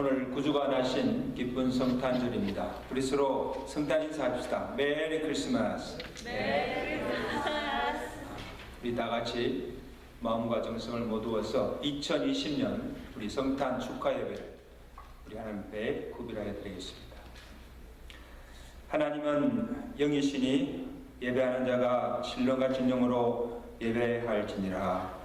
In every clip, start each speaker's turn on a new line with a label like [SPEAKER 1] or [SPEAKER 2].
[SPEAKER 1] 오늘 구주가 나신 기쁜 성탄절입니다. 우리 서로 성탄 인사합시다. 메리 크리스마스.
[SPEAKER 2] 메리 크리스마스.
[SPEAKER 1] 우리 다 같이 마음과 정성을 모두어서 2020년 우리 성탄 축하 예배를 우리 하나님 앞에 구별하여 드리겠습니다. 하나님은 영이시니 예배하는 자가 신령과 진정으로 예배할지니라.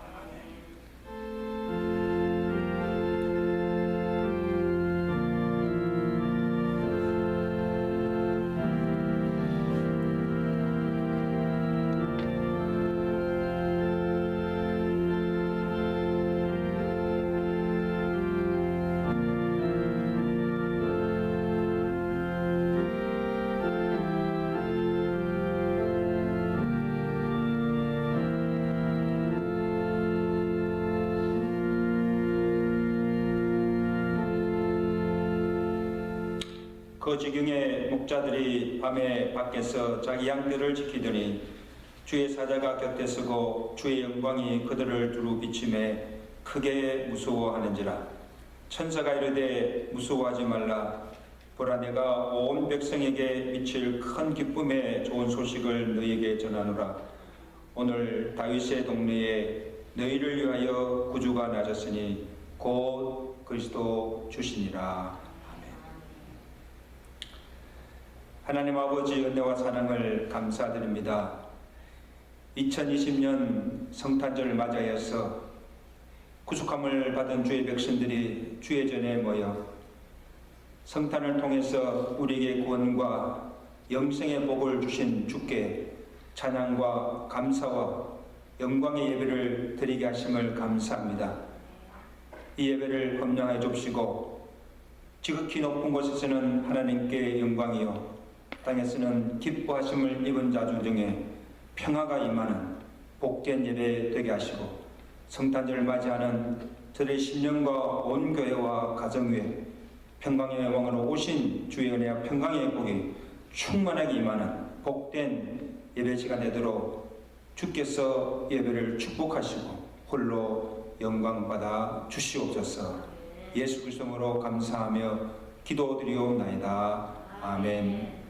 [SPEAKER 1] 그 지경에 목자들이 밤에 밖에서 자기 양들을 지키더니 주의 사자가 곁에 서고 주의 영광이 그들을 두루 비침에 크게 무서워하는지라. 천사가 이르되 무서워하지 말라. 보라, 내가 온 백성에게 미칠 큰 기쁨의 좋은 소식을 너희에게 전하노라. 오늘 다윗의 동네에 너희를 위하여 구주가 나셨으니 곧 그리스도 주시니라. 하나님 아버지 은혜와 사랑을 감사드립니다. 2020년 성탄절을 맞이하여서 구속함을 받은 주의 백성들이 주의 전에 모여 성탄을 통해서 우리에게 구원과 영생의 복을 주신 주께 찬양과 감사와 영광의 예배를 드리게 하심을 감사합니다. 이 예배를 검량해 줍시고 지극히 높은 곳에서는 하나님께 영광이요 땅에서는 기뻐하심을 입은 자들 중에 평화가 임하는 복된 예배 되게 하시고 성탄절을 맞이하는 저의 신령과 온 교회와 가정 위에 평강의 왕으로 오신 주의 은혜와 평강의 복이 충만하게 임하는 복된 예배 시간 되도록 주께서 예배를 축복하시고 홀로 영광받아 주시옵소서. 예수 그리스도로 감사하며 기도드리옵나이다. 아멘.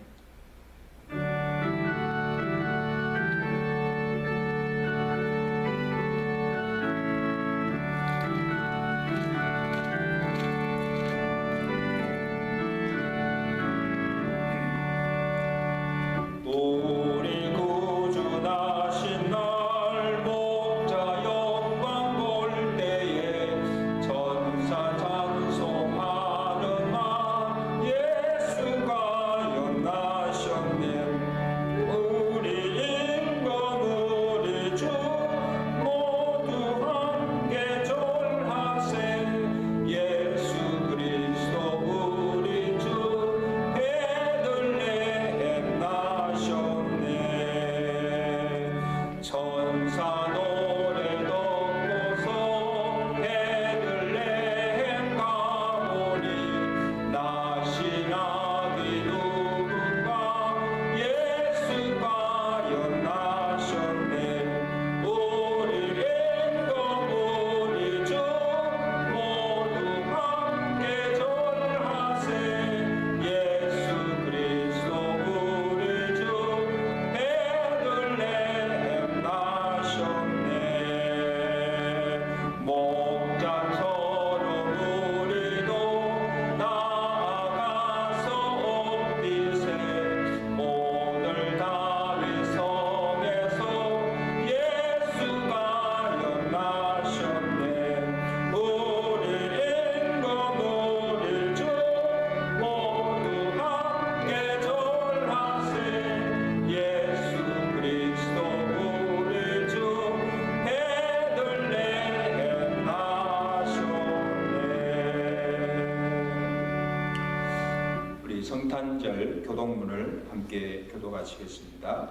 [SPEAKER 1] 성탄절 교동문을 함께 교독하시겠습니다.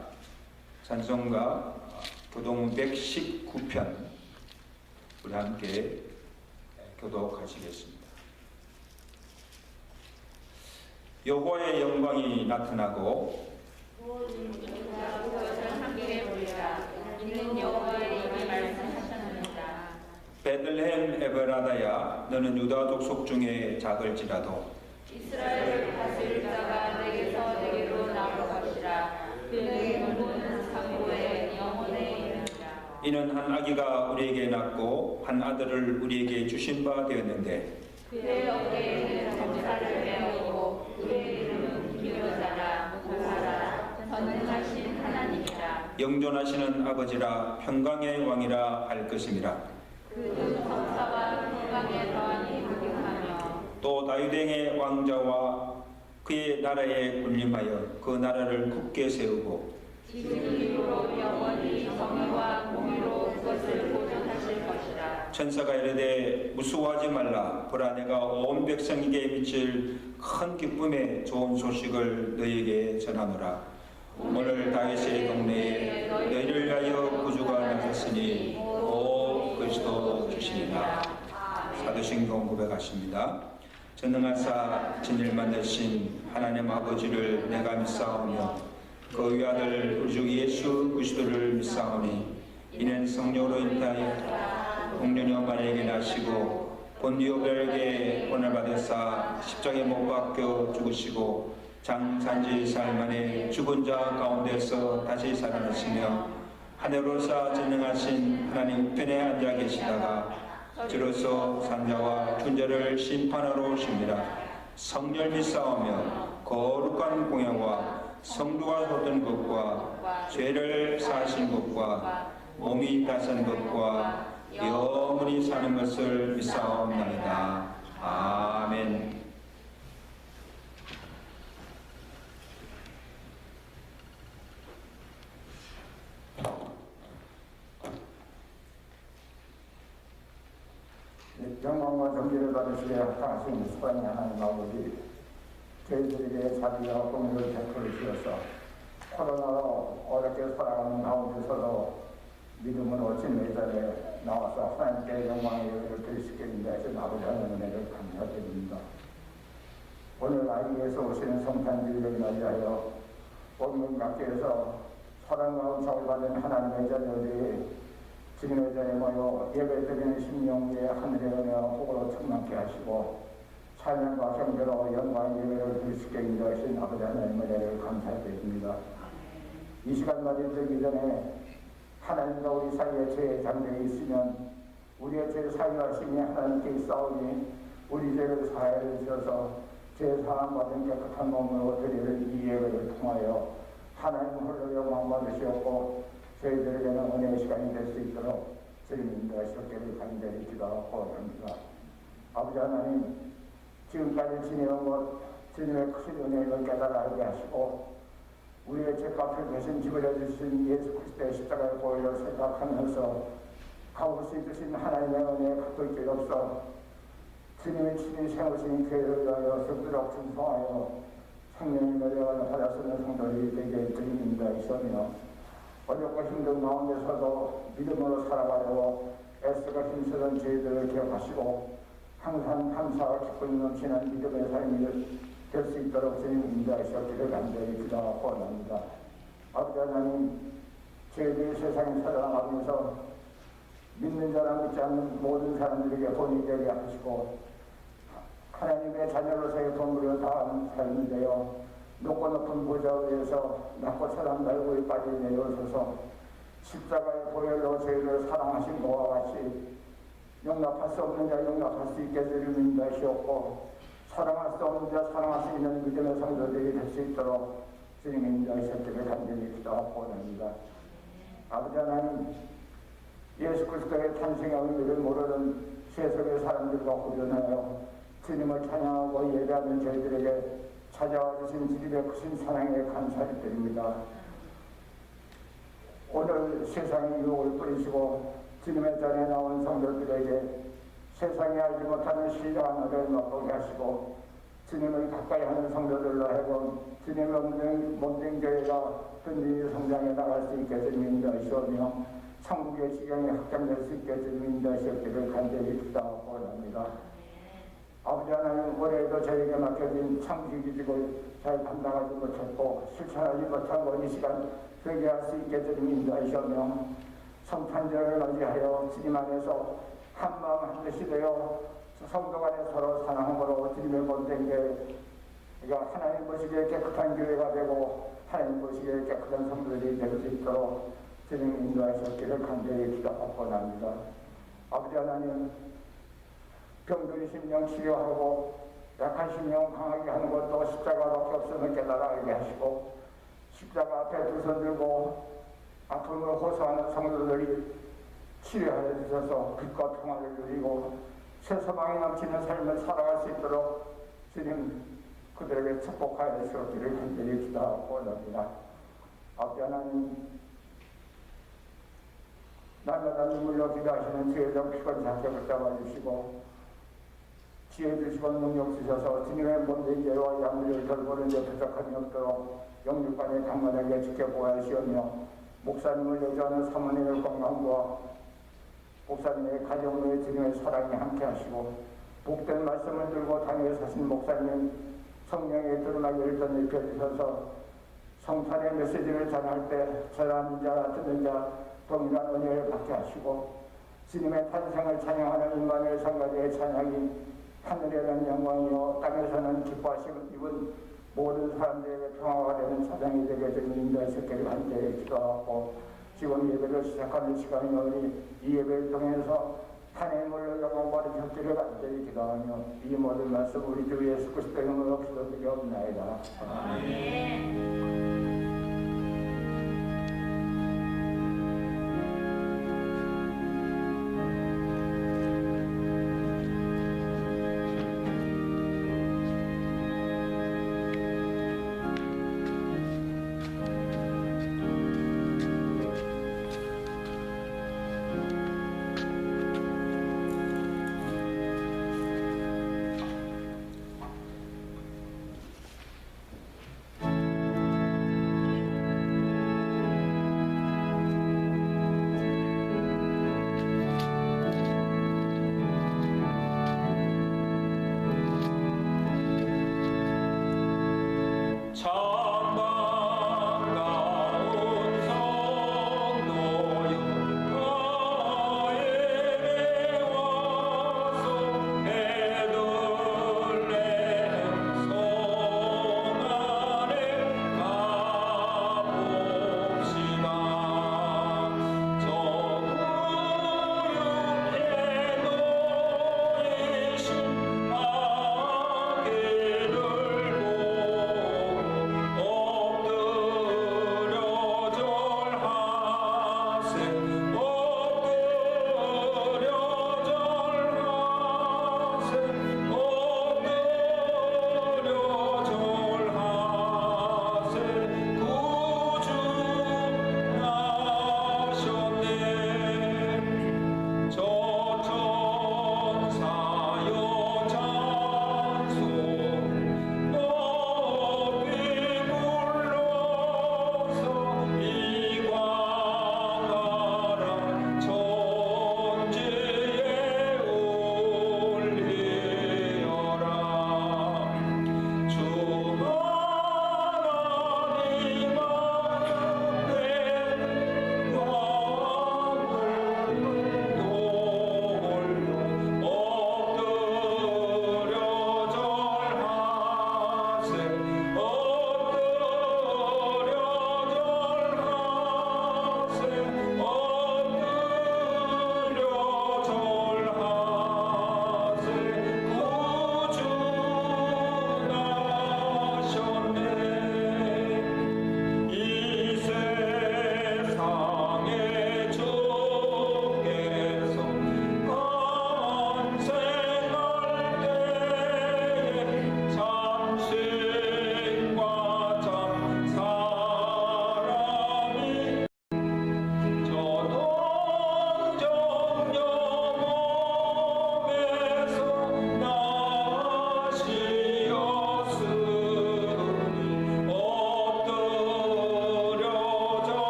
[SPEAKER 1] 찬송가 교동문 119편 우리 함께 교독하시겠습니다. 여호와의 영광이 나타나고
[SPEAKER 2] 있는 여호와의 입이 말씀하셨느니라.
[SPEAKER 1] 베들레헴 에브라다야 아버지라 너는 유다 족속 중에 작을지라도
[SPEAKER 2] 이스라엘을 다스릴 자가 내게서 내게로 나올 것이라. 그의 문은 상고의 영혼에 이르리라.
[SPEAKER 1] 이는 한 아기가 우리에게 낳고 한 아들을 우리에게 주신 바 되었는데
[SPEAKER 2] 그의 어깨에는 검사를 메우고 그의 이름은 기묘자라 무사라 전능하신 하나님이라.
[SPEAKER 1] 영존하시는 아버지라 평강의 왕이라 할 것임이라.
[SPEAKER 2] 그는 성사와 평강에 더하니 무궁하며
[SPEAKER 1] 또 다윗의 왕자와 그의 나라에 군림하여 그 나라를 굳게 세우고
[SPEAKER 2] 지금 이후로 영원히 정의와 공의로 그것을 보존하실 것이라.
[SPEAKER 1] 천사가 이르되 무수하지 말라. 보라 내가 온 백성에게 미칠 큰 기쁨의 좋은 소식을 너희에게 전하노라. 오늘 다윗의 동네에 너희를 위하여 구주가 나셨으니 오 그리스도 주시니라. 사도신경 고백하십니다. 전능하사 진일만 되신 하나님 아버지를 내가 믿사오며 그 위아들 우리 주 예수 그리스도를 믿사오니 이는 성령으로 인하여 공륜여만에게 나시고 본디오 별에게 본을 받으사 십자가에 못 박혀 죽으시고 장산지 사흘 만에 죽은 자 가운데서 다시 살아나시며 하늘로서 전능하신 하나님 우편에 앉아 계시다가 주로서 산자와 존재를 심판하러 오십니다. 성령 믿사오며 거룩한 공양과 성도가 쏟은 것과 죄를 사하신 것과 몸이 다선 것과 영원히 사는 것을 믿사옵나이다. 아멘.
[SPEAKER 3] 영광과 존귀를 받으시게 합당하신 수반이 하나님 아버지, 저희들에게 자비와 공의를 베풀어 주셔서 코로나로 어렵게 살아가는 가운데서도 믿음으로 진리의 자리에 나와서 하나님께 영광의 예배를 드릴 수 있게 인도하신 아버지 하나님의 은혜를 감사드립니다. 오늘 아이에서 오시는 성탄주의를 맞이하여 온 각지에서 사랑과 은총을 받은 하나님의 자녀들이 주님의 자리에 모여 예배드리는 심령 위에 하늘의 은혜와 복으로 충만케 하시고 찬양과 경배로 영광의 예배를 드릴 수 있게 인도하신 아버지 하나님의 은혜를 감사드립니다. 이 시간 맞이되기 전에 하나님과 우리 사이에 죄의 장벽이 있으면 우리의 죄 사유하심이 하나님께 있사오니 우리 죄를 사하여 주셔서 죄 사함받은 깨끗한 몸으로 드리는 이 예배를 통하여 하나님 홀로 영광 받으시었고 저희들에게는 은혜의 시간이 될 수 있도록 주님 인도하시기를 간절히 기도하고 합니다. 아버지 하나님, 지금까지 지내온 것 주님의 크신 은혜를 깨달아 알게 하시고 우리의 죄값을 대신 지불해 주신 예수 그리스도의 십자가의 보혈을 생각하면서 값없이 주신 하나님의 은혜에 갖고 있길 없어 주님의 친히 세우신 교회를 위하여 습도록 충성하여 생명의 노력을 받아쓰는 성도들이 되게 주님입니다. 이소며 어렵고 힘든 가운데서도 믿음으로 살아가려고 애쓰고 힘쓰던 저희들을 기억하시고 항상 감사와 기쁨이 넘치는 믿음의 삶이 될 수 있도록 주님 인도하시기를 간절히 기도하고 원합니다. 아버지 하나님, 저희들이 세상에 살아가면서 믿는 자나 믿지 않는 모든 사람들에게 본이 되게 하시고 하나님의 자녀로서의 본분을 다한 삶이 되어 높고 높은 보좌 위에서 낮고 천한 날고에 빠져 내려오셔서 십자가의 보혈로 저희를 사랑하신 것과 같이 용납할 수 없는 자 용납할 수 있게 주님 인도하시옵고 사랑할 수 없는 자 사랑할 수 있는 믿음의 성도들이 될 수 있도록 주님 인도하셨기를 간절히 기도하고 원합니다. 아버지 하나님, 예수 그리스도의 탄생의 의미를 모르는 세속의 사람들과 구별하여 주님을 찬양하고 예배하는 저희들에게 찾아와 주신 주님의 크신 사랑에 감사를 드립니다. 오늘 세상의 유혹을 뿌리시고 주님의 자리에 나온 성도들에게 세상에 알지 못하는 신령한 은혜를 맛보게 하시고 주님을 가까이 하는 성도들로 하여금 주님의 몸된 교회가 든든히 성장해 나갈 수 있게 주님 인도하시오며 천국의 지경이 확장될 수 있게 주님 인도하시기를 간절히 기도하고 원합니다. 아버지 하나님, 올해에도 저에게 맡겨진 창조기직을 잘 감당하지 못했고 실천하지 못한 이 시간 되게 할 수 있게 주님 인도하시오며 성탄절을 맞이하여 주님 안에서 한마음 한뜻이 되어 성도 간에 서로 사랑함으로 주님의 못된 게 우리가 하나님 보시기에 깨끗한 교회가 되고 하나님 보시기에 깨끗한 성도들이 될 수 있도록 주님 인도하셨기를 간절히 기도하고 원합니다. 아버지 하나님, 병들이 심령 치료하고 약한 심령 강하게 하는 것도 십자가밖에 없음을 깨달아 알게 하시고 십자가 앞에 두 손 들고 아픔을 호소하는 성도들이 치료하여 주셔서 빛과 평화를 누리고 새 소망이 넘치는 삶을 살아갈 수 있도록 주님 그들에게 축복하여 주시기를 간절히 기도하고 원합니다. 아버지 하나님, 날마다 눈물로 기도하시는 주의적 피곤자께 붙잡아 주시고 지혜 주시고 능력 주셔서 주님의 몸된 죄와 양물을 돌보는 데 부족함이 없도록 영육간에 강건하게 지켜보아주시오며 목사님을 여주하는 사모님의 건강과 목사님의 가정의 주님의 사랑이 함께 하시고 복된 말씀을 들고 당에 사신 목사님 성령의 드러나기를 덧입혀 주셔서 성탄의 메시지를 전할 때 전하는 자 듣는 자 동일한 은혜를 받게 하시고 주님의 탄생을 찬양하는 인간의 성가대의 찬양이 하늘에는 영광이요 땅에서는 기뻐하심을 입은 모든 사람들에게 평화가 되는 사장이 되게 된 인도하셨기를 간절히 기도하고 지금 예배를 시작하는 시간이 오니 이 예배를 통해서 하나님을 영광 받으셨기를 간절히 기도하며 이 모든 말씀 우리 주 예수 그리스도의 이름으로 기도드리옵나이다. 아멘.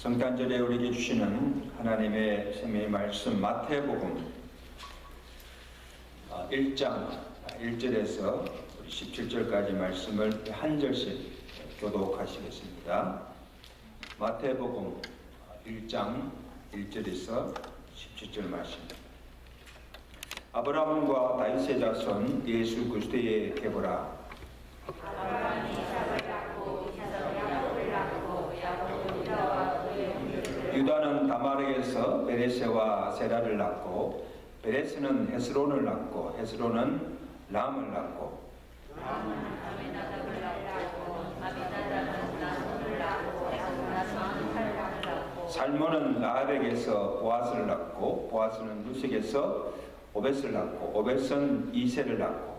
[SPEAKER 1] 성탄절에 우리에게 주시는 하나님의 생명의 말씀 마태복음 1장 1절에서 17절까지 말씀을 한 절씩 교독하시겠습니다. 마태복음 1장 1절에서 17절 말씀. 아브라함과 다윗의 자손 예수 그리스도의 계보라.
[SPEAKER 2] 아브라함이 이삭을 낳고 이삭이 야곱을 낳고 야곱은 유다와 그의 형제를
[SPEAKER 1] 유다는 다말에게서 베레스와 세라를 낳고 베레스는 헤스론을 낳고 헤스론은 람을 낳고
[SPEAKER 2] 람은 아미나답을 낳고 아미나답은 나손을 낳고 나손은 살람을 낳고
[SPEAKER 1] 살몬은 라합에게서 보아스를 낳고 보아스는 루색에서 오벳을 낳고 오벳은 이세를 낳고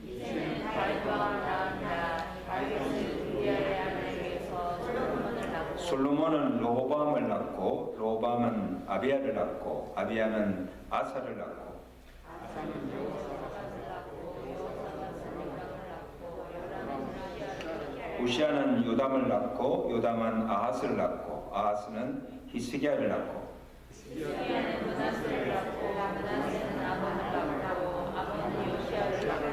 [SPEAKER 2] 이제는 다윗과 낳았다. 다윗은 우리아의 아내에게서 솔로몬을 낳고
[SPEAKER 1] 솔로몬은 로호밤을 낳고 로호밤은 아비야를 낳고 아비야는 아사를 낳고
[SPEAKER 2] 아사는 여호사밧을 낳고 여호사밧은 요람을 낳고 요람은
[SPEAKER 1] 우시아는 요담을 낳고 요담은 아하스를 낳고 아하스는 히스기야를 낳고
[SPEAKER 2] 히스기야는 므낫세를 낳고 므낫세는 아몬을 낳고 아몬은 요시야를 낳고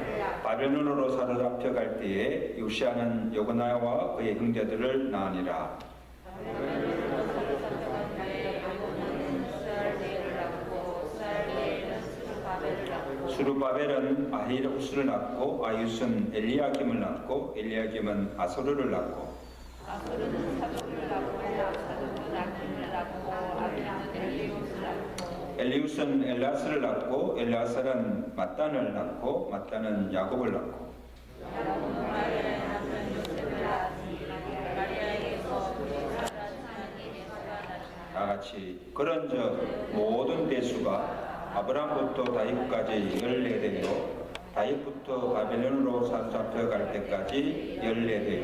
[SPEAKER 1] 바벨론으로 사로잡혀갈 때에 요시아는 여고나와 그의 형제들을 낳으니라.
[SPEAKER 2] 바벨론으로 사로잡혀간 때에 여고나는 스알데를 낳고 스알데는 스룹바벨을 낳고
[SPEAKER 1] 수르바벨은 아히우스를 낳고 아히우스는 엘리야김을 낳고 엘리야김은 아소르를 낳고
[SPEAKER 2] 아소르는 사독을 낳고 사독은 아킴을 낳고 아킴은 엘리우스를 낳고
[SPEAKER 1] 엘리우스는 엘라스를 낳고 엘라스는 mat단을 낳고 mat단은 야곱을 낳고
[SPEAKER 2] 야곱은 마리아의 남편 요셉을 낳았으니 마리아에게서 구주사라는 하나님의 수가 나시나
[SPEAKER 1] 다같이 그런즉 모든 대수가 아브라함부터 다윗까지 14대요 다윗부터 바벨론으로 사로잡혀갈 때까지 14대요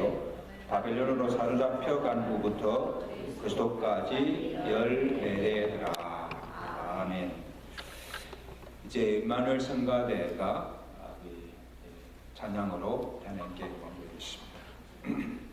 [SPEAKER 1] 바벨론으로 사로잡혀간 후부터 그리스도까지 14대더라. 아멘. 이제 임마누엘 성가대가 찬양으로 하나님께 공부하겠습니다.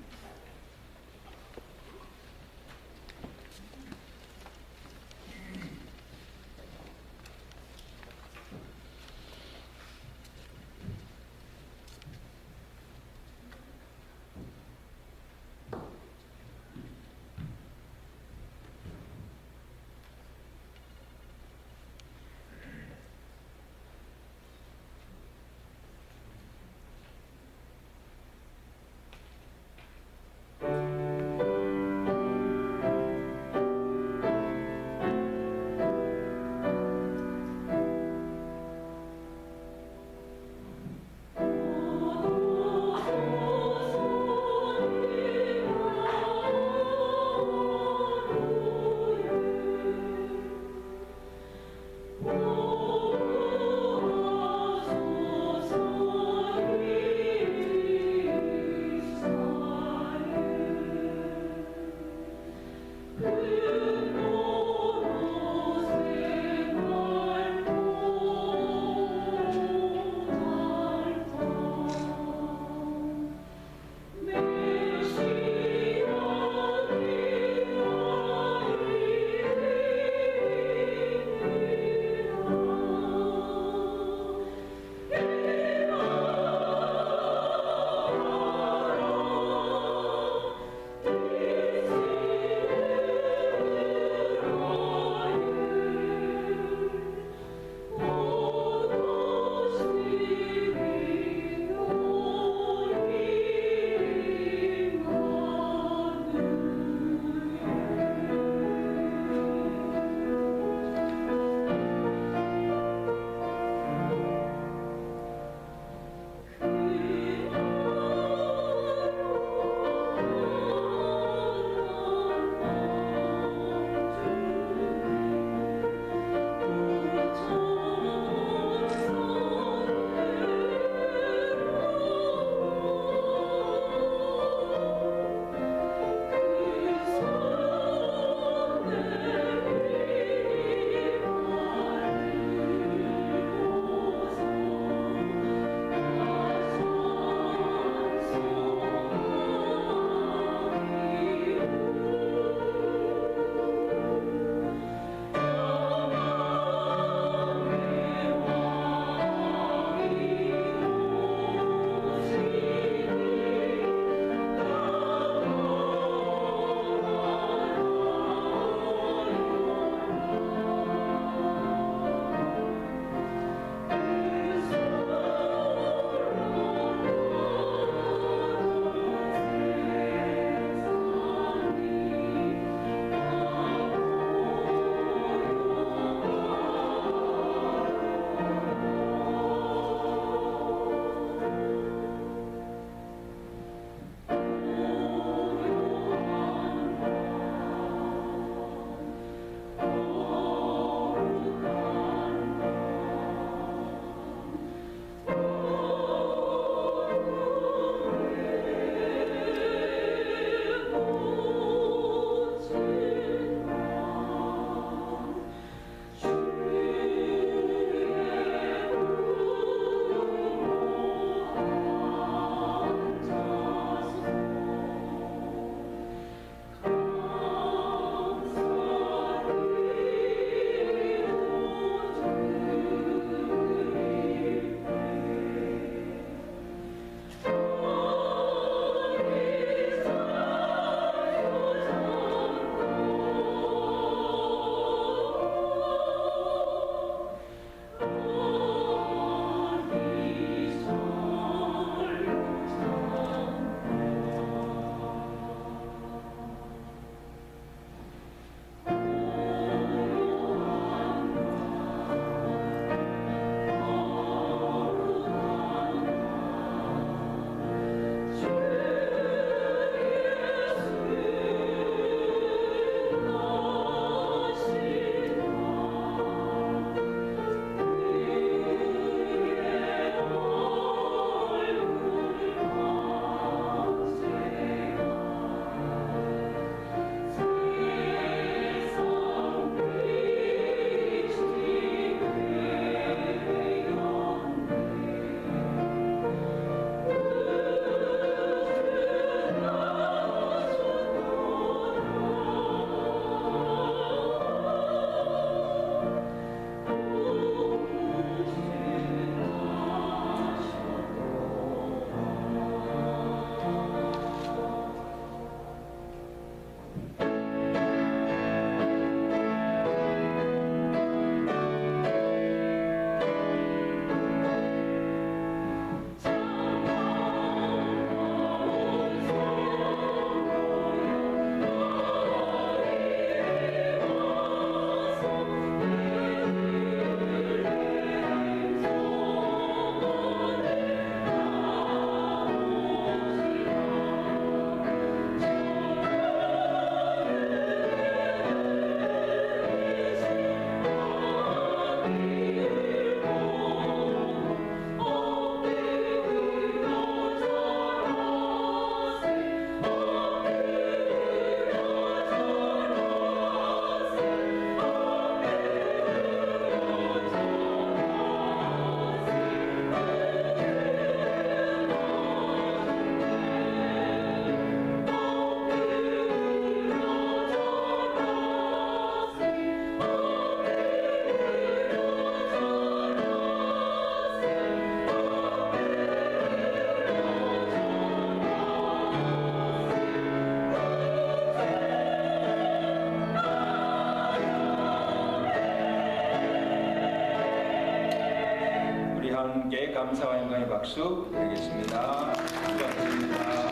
[SPEAKER 1] 감사와 영광의 박수 드리겠습니다. 수고하셨습니다.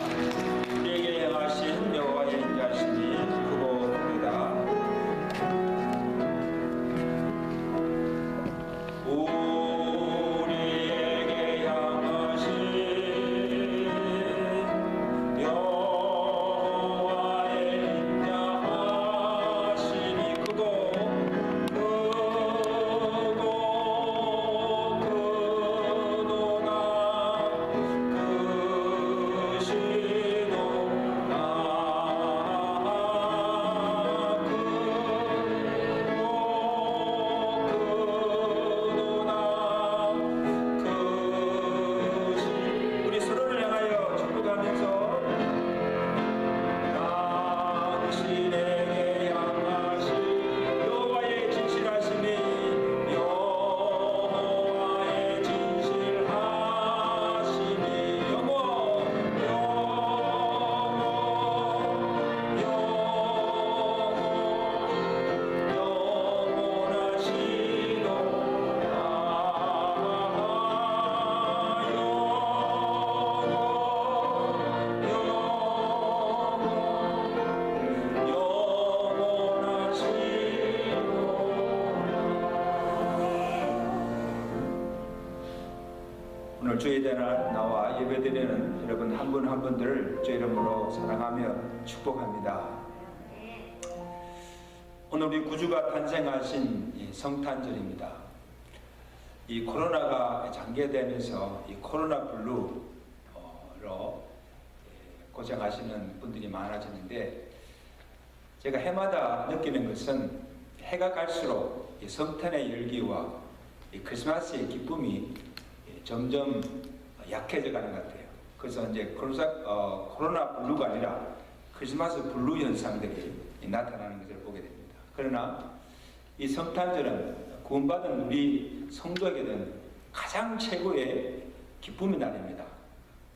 [SPEAKER 1] 우리에게 행하신 여호와의 인자하심이 크고 큽니다. 우리에게 향하신 여호와의 인자하심이 크고 우리 서로를 향하여 축복하면서 당신에게 향하신 여호와의 진실하심이 여호와의 진실하심이 오늘 주의 대날 나와 예배드리는 여러분 한 분 한 분들을 주 이름으로 사랑하며 축복합니다. 오늘 우리 구주가 탄생하신 이 성탄절입니다. 이 코로나가 장기화되면서 이 코로나 블루로 고생하시는 분들이 많아지는데 제가 해마다 느끼는 것은 해가 갈수록 이 성탄의 열기와 이 크리스마스의 기쁨이 점점 약해져 가는 것 같아요. 그래서 이제 코로나 블루가 아니라 크리스마스 블루 현상들이 나타나는 것을 보게 됩니다. 그러나 이 성탄절은 구원받은 우리 성도에게는 가장 최고의 기쁨의 날입니다.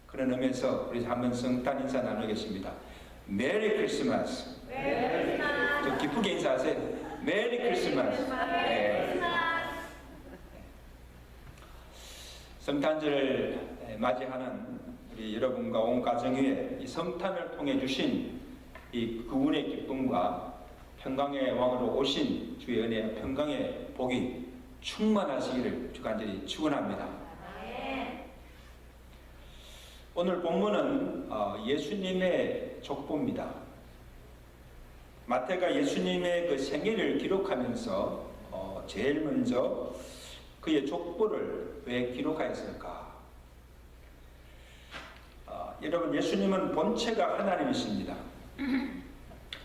[SPEAKER 1] 그런 의미에서 우리 한번 성탄 인사 나누겠습니다. 메리 크리스마스. 좀 기쁘게 인사하세요. 메리 크리스마스. 네. 성탄절을 맞이하는 우리 여러분과 온 가정 위에 이 성탄을 통해 주신 이 구원의 기쁨과 평강의 왕으로 오신 주의 은혜와 평강의 복이 충만하시기를 주간절히 축원합니다. 오늘 본문은 예수님의 족보입니다. 마태가 예수님의 그 생애를 기록하면서 제일 먼저 그의 족보를 왜 기록하였을까? 여러분, 예수님은 본체가 하나님이십니다.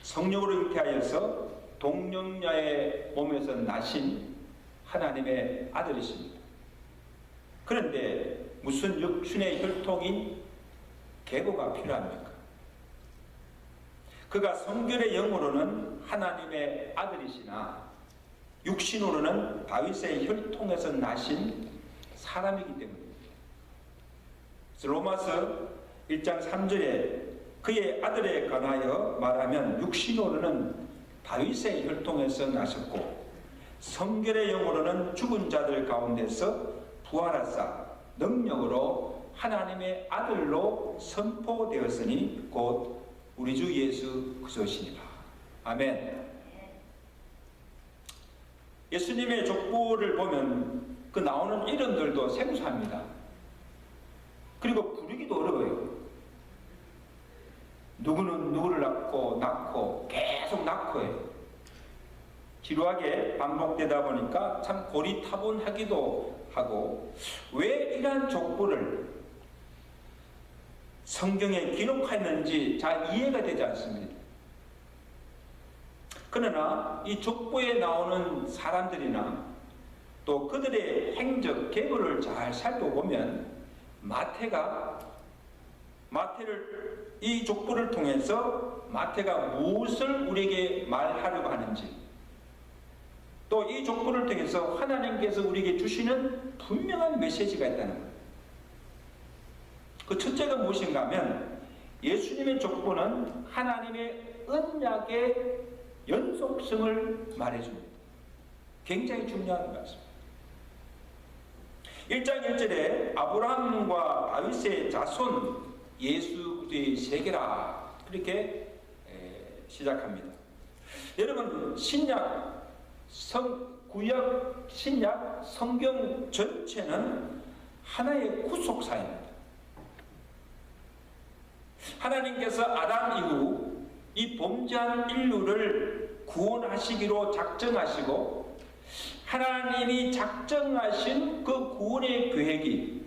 [SPEAKER 1] 성령으로 잉태하여서 동령녀의 몸에서 나신 하나님의 아들이십니다. 그런데 무슨 육신의 혈통인 계보가 필요합니까? 그가 성결의 영으로는 하나님의 아들이시나 육신으로는 다윗의 혈통에서 나신 사람이기 때문입니다. 로마서 1장 3절에 그의 아들에 관하여 말하면 육신으로는 다윗의 혈통에서 나셨고 성결의 영으로는 죽은 자들 가운데서 부활하사 능력으로 하나님의 아들로 선포되었으니 곧 우리 주 예수 그리스도시니라. 아멘. 예수님의 족보를 보면 그 나오는 이름들도 생소합니다. 그리고 부르기도 어려워요. 누구는 누구를 낳고 계속 낳고 해요. 지루하게 반복되다 보니까 참 고리타분하기도 하고 왜 이러한 족보를 성경에 기록하였는지 잘 이해가 되지 않습니다. 그러나 이 족보에 나오는 사람들이나 또 그들의 행적, 계보를 잘 살펴보면 마태를 이 족보를 통해서 마태가 무엇을 우리에게 말하려고 하는지 또 이 족보를 통해서 하나님께서 우리에게 주시는 분명한 메시지가 있다는 거예요. 그 첫째가 무엇인가 하면 예수님의 족보는 하나님의 언약의 연속성을 말해줍니다. 굉장히 중요한 말씀입니다. 1장 1절에 아브라함과 다윗의 자손 예수 그리스도의 세계라 그렇게 시작합니다. 여러분 구약 신약 성경 전체는 하나의 구속사입니다. 하나님께서 아담 이후 이 범죄한 인류를 구원하시기로 작정하시고 하나님이 작정하신 그 구원의 계획이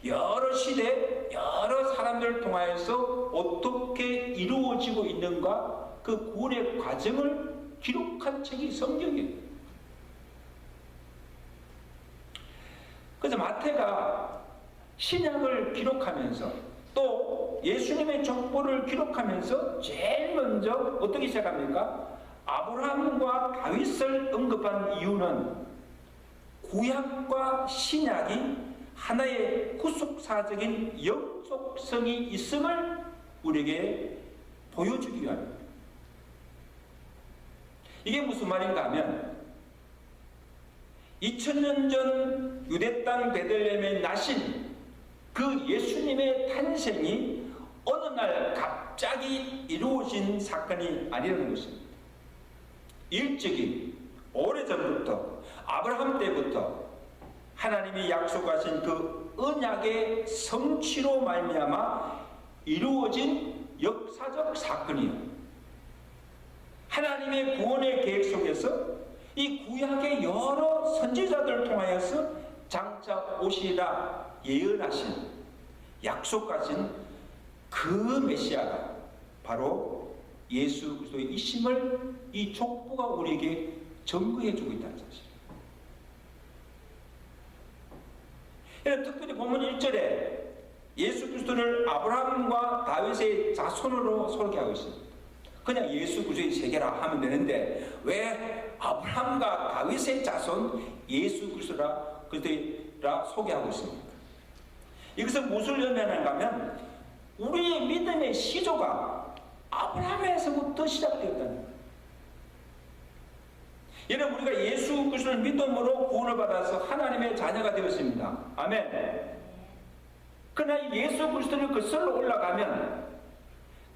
[SPEAKER 1] 여러 시대 여러 사람들을 통하여서 어떻게 이루어지고 있는가 그 구원의 과정을 기록한 책이 성경이에요. 그래서 마태가 신약을 기록하면서 또 예수님의 족보를 기록하면서 제일 먼저 어떻게 시작합니까? 아브라함과 다윗을 언급한 이유는 구약과 신약이 하나의 구속사적인 영속성이 있음을 우리에게 보여주기 위함입니다. 이게 무슨 말인가 하면 2000년 전 유대 땅 베들레헴에 나신 그 예수님의 탄생이 어느 날 갑자기 이루어진 사건이 아니라는 것입니다. 일찍이 오래전부터 아브라함 때부터 하나님이 약속하신 그 언약의 성취로 말미암아 이루어진 역사적 사건이요. 하나님의 구원의 계획 속에서 이 구약의 여러 선지자들을 통하여서 장차 오시리라 예언하신 약속하신 그 메시아가 바로 예수 그리스도의 이심을 이 족보가 우리에게 증거해 주고 있다는 사실입니다. 특별히 본문 1절에 예수 그리스도를 아브라함과 다윗의 자손으로 설계하고 있습니다. 그냥 예수 그리스도의 세계라 하면 되는데 왜 아브라함과 다윗의 자손 예수 그리스도라 소개하고 있습니까? 이것은 무엇을 의미하는가 하면 우리의 믿음의 시조가 아브라함에서부터 시작되었다는 거예요. 여러분 우리가 예수 그리스도를 믿음으로 구원을 받아서 하나님의 자녀가 되었습니다. 아멘. 그러나 예수 그리스도를 거슬러 올라가면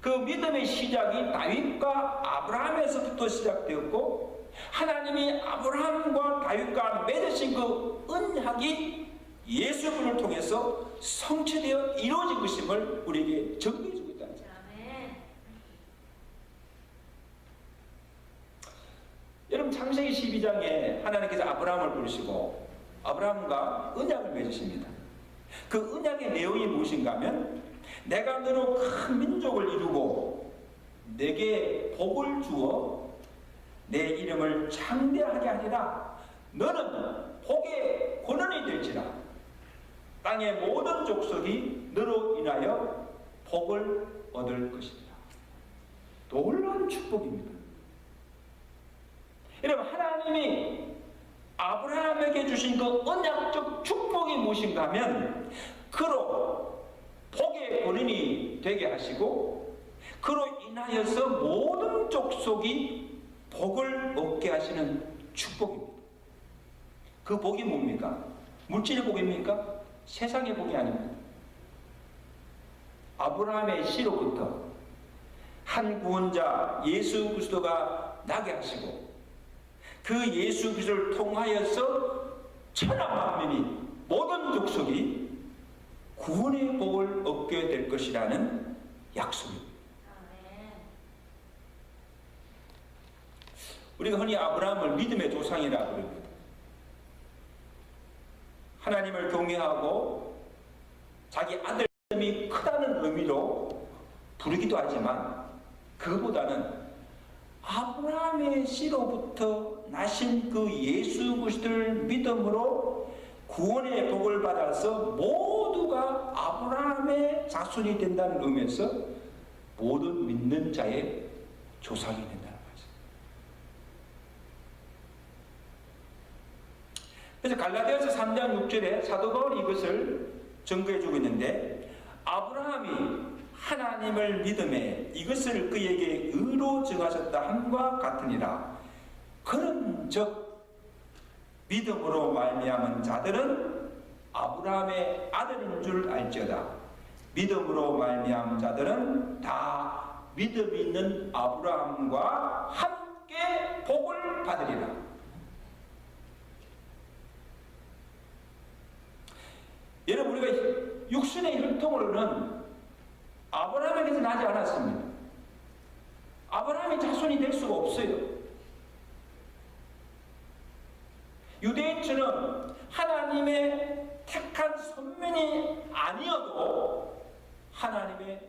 [SPEAKER 1] 그 믿음의 시작이 다윗과 아브라함에서부터 시작되었고 하나님이 아브라함과 다윗과 맺으신 그 언약이 예수 그리스도를 통해서 성취되어 이루어진 것임을 우리에게 증거해주고 있다는 거죠. 여러분 창세기 12장에 하나님께서 아브라함을 부르시고 아브라함과 언약을 맺으십니다. 그 언약의 내용이 무엇인가 하면 내가 너로 큰 민족을 이루고 내게 복을 주어 내 이름을 창대하게 하리라. 너는 복의 권원이 될지라. 땅의 모든 족속이 너로 인하여 복을 얻을 것이다. 놀라운 축복입니다. 여러분 하나님이 아브라함에게 주신 그 언약적 축복이 무엇인가 하면 그로 복의 권인이 되게 하시고 그로 인하여서 모든 족속이 복을 얻게 하시는 축복입니다. 그 복이 뭡니까? 물질의 복입니까? 세상의 복이 아닙니다. 아브라함의 씨로부터 한 구원자 예수 그리스도가 나게 하시고 그 예수 그리스도를 통하여서 천하 만민이 모든 족속이 구원의 복을 얻게 될 것이라는 약속입니다. 우리가 흔히 아브라함을 믿음의 조상이라고 부릅니다. 하나님을 경외하고 자기 아들 믿음이 크다는 의미로 부르기도 하지만 그보다는 아브라함의 씨로부터 나신 그 예수 그리스도를 믿음으로 구원의 복을 받아서 모두가 아브라함의 자손이 된다는 의미에서 모든 믿는 자의 조상이 된다는 거죠. 그래서 갈라디아서 3장 6절에 사도 바울이 이것을 증거해주고 있는데 아브라함이 하나님을 믿음에 이것을 그에게 의로 정하셨다 함과 같으니라. 그런즉 믿음으로 말미암은 자들은 아브라함의 아들인 줄 알지어다. 믿음으로 말미암은 자들은 다 믿음 있는 아브라함과 함께 복을 받으리라. 여러분, 우리가 육신의 혈통으로는 아브라함에게서 나지 않았습니다. 아브라함의 자손이 될 수가 없어요. 유대인처럼 하나님의 택한 선민이 아니어도 하나님의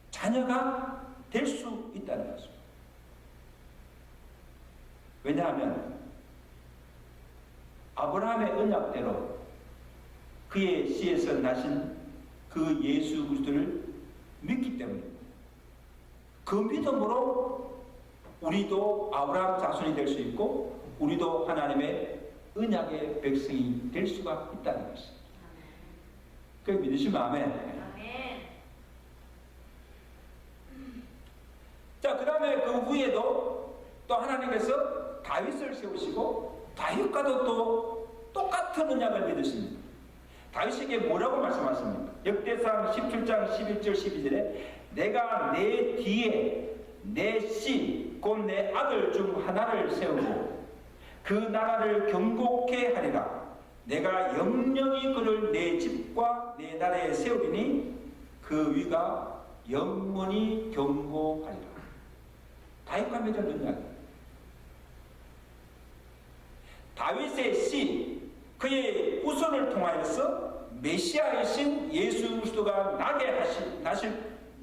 [SPEAKER 1] 자녀가 될 수 있다는 것입니다. 왜냐하면 아브라함의 언약대로 그의 씨에서 나신 그 예수 그리스도를 믿기 때문입니다. 그 믿음으로 우리도 아브라함 자손이 될 수 있고 우리도 하나님의 언약의 백성이 될 수가 있다는 것입니다. 그 믿으시면 아멘. 자, 그 다음에 그 후에도 또 하나님께서 다윗을 세우시고 다윗과도 또 똑같은 언약을 믿으십니다. 다윗에게 뭐라고 말씀하십니까? 역대상 17장 11절 12절에 내가 내 뒤에 내 씨 곧 내 아들 중 하나를 세우고 그 나라를 경고케 하리라. 내가 영영이 그를 내 집과 내 나라에 세우리니 그 위가 영원히 경고하리라. 다윗과 맺은 언약. 다윗의 씨, 그의 후손을 통하여서 메시아이신 예수 그리스도가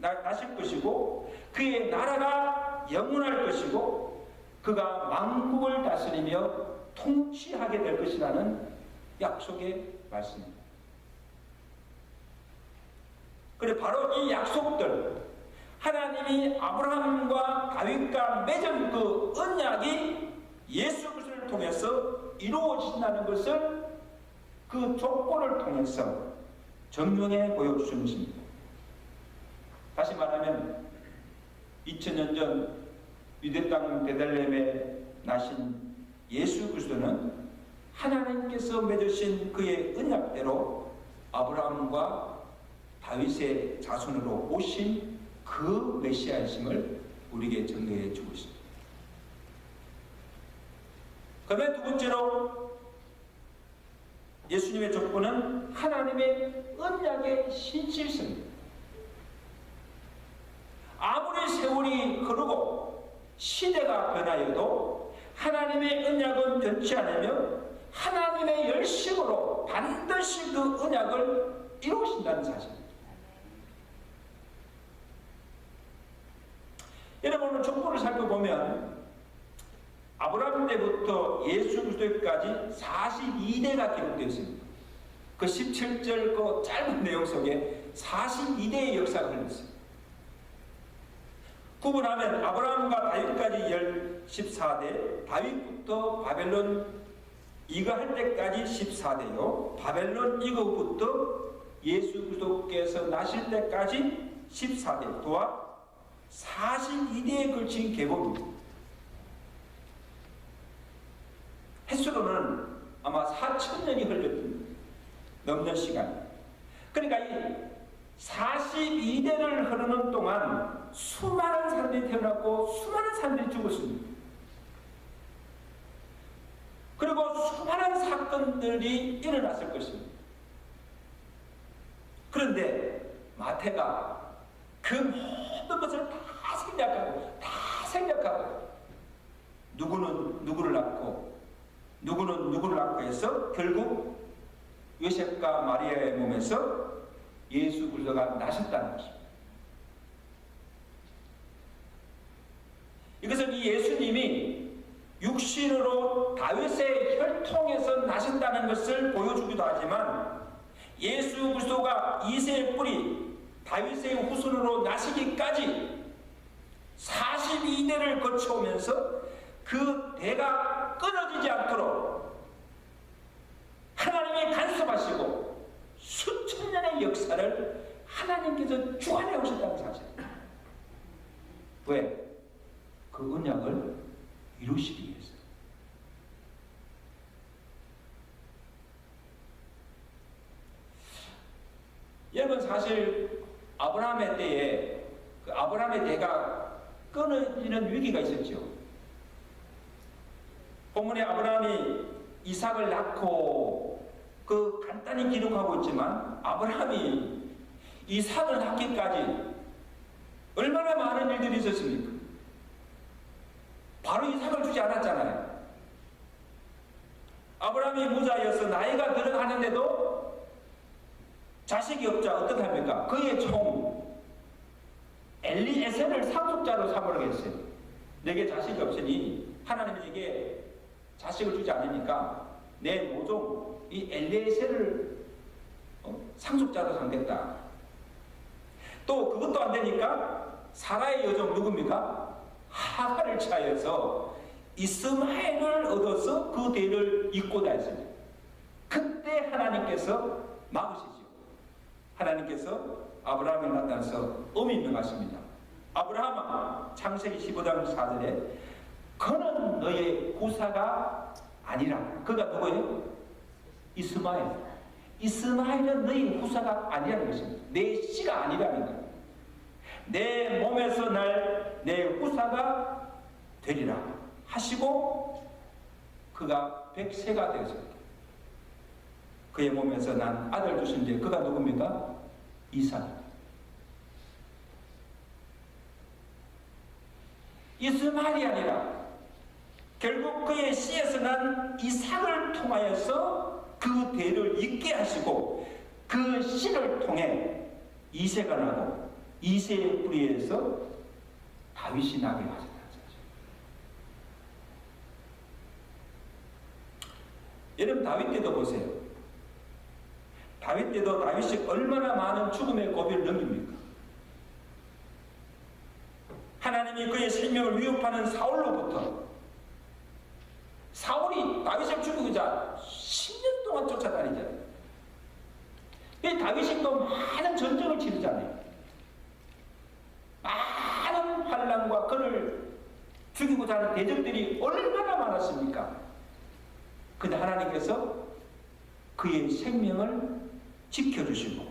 [SPEAKER 1] 나실 것이고 그의 나라가 영원할 것이고 그가 만국을 다스리며 통치하게 될 것이라는 약속의 말씀입니다. 그래 바로 이 약속들, 하나님이 아브라함과 다윗과 맺은 그 언약이 예수 그리스도를 통해서 이루어진다는 것을 그 조건을 통해서 증명해 보여주시는 것입니다. 다시 말하면 2000년 전 유대 땅 베들레헴에 나신 예수 그리스도는 하나님께서 맺으신 그의 언약대로 아브라함과 다윗의 자손으로 오신 그 메시아이심을 우리에게 증거해 주고 있습니다. 그러면 두 번째로 예수님의 조건은 하나님의 언약의 신실성입니다. 아무리 세월이 흐르고 시대가 변하여도 하나님의 언약은 변치 않으며 하나님의 열심으로 반드시 그 언약을 이루신다는 사실입니다. 여러분, 오늘 족보를 살펴보면 아브라함 때부터 예수 그리스도까지 42대가 기록되어 있습니다. 그 17절 그 짧은 내용 속에 42대의 역사가 흘렀습니다. 구분하면 아브라함과 다윗까지 14대, 다윗부터 바벨론 이거할 때까지 14대요, 바벨론 이거부터 예수 그리스도께서 나실 때까지 14대, 또한 42대에 걸친 계보입니다. 횟수로는 아마 4,000년이 흘렸던 넘는 시간. 그러니까 이 42대를 흐르는 동안 수많은 사람들이 태어났고 수많은 사람들이 죽었습니다. 그리고 수많은 사건들이 일어났을 것입니다. 그런데 마태가 그 모든 것을 다 생략하고 누구는 누구를 낳고 누구는 누구를 낳고 해서 결국 요셉과 마리아의 몸에서 예수 그리스도가 나셨다는 것입니다. 이것은 이 예수님이 육신으로 다윗의 혈통에서 나신다는 것을 보여주기도 하지만 예수 그리스도가 이새의 뿌리 다윗의 후손으로 나시기까지 42대를 거쳐오면서 그 대가 끊어지지 않도록 하나님이 간섭하시고 수천 년의 역사를 하나님께서 주관해 오셨다는 사실입니다. 왜? 그 언약을 이루시기 위해서. 여러분 사실 아브라함의 때에 그 아브라함의 대가 끊어지는 위기가 있었죠. 본문에 아브라함이 이삭을 낳고 그 간단히 기록하고 있지만 아브라함이 이삭을 낳기까지 얼마나 많은 일들이 있었습니까? 바로 이삭을 주지 않았잖아요. 아브라함이 무자여서 나이가 들어가는데도 자식이 없자 어떻게 합니까? 그의 총 엘리에셀을 상속자로 삼으라고 했어요. 내게 자식이 없으니 하나님이 내게 자식을 주지 않으니까 내 모종 이 엘리에셀을 상속자로 삼겠다. 또 그것도 안 되니까 사라의 여종 누굽니까? 하갈을 취하여서 이스마엘을 얻어서 그 대를 잇고자 했습니다. 그때 하나님께서 막으시죠. 하나님께서 아브라함을 나타나서 엄히 명하십니다. 아브라함아, 창세기 15장 4절에 그는 너의 후사가 아니라. 그가 누구예요? 이스마엘. 이스마엘은 너의 후사가 아니라는 것입니다. 내 씨가 아니라는 거예요. 내 몸에서 날 내 후사가 되리라 하시고 그가 100세가 되었습니다. 그의 몸에서 난 아들 주신데 그가 누굽니까? 이삭입니다. 이스마엘이 아니라 결국 그의 씨에서 난 이삭을 통하여서 그 대를 잇게 하시고 그 씨를 통해 이새가 나고 이새의 뿌리에서 다윗이 나게 하셨다는 거죠. 여러분 다윗 때도 보세요. 다윗 때도 다윗이 얼마나 많은 죽음의 고비를 넘깁니까? 하나님이 그의 생명을 위협하는 사울로부터 사울이 다윗을 죽이자 10년 동안 쫓아다니잖아요. 이 다윗이 또 많은 전쟁을 치르잖아요. 많은 환난과 그를 죽이고자 하는 대적들이 얼마나 많았습니까? 근데 하나님께서 그의 생명을 지켜주시고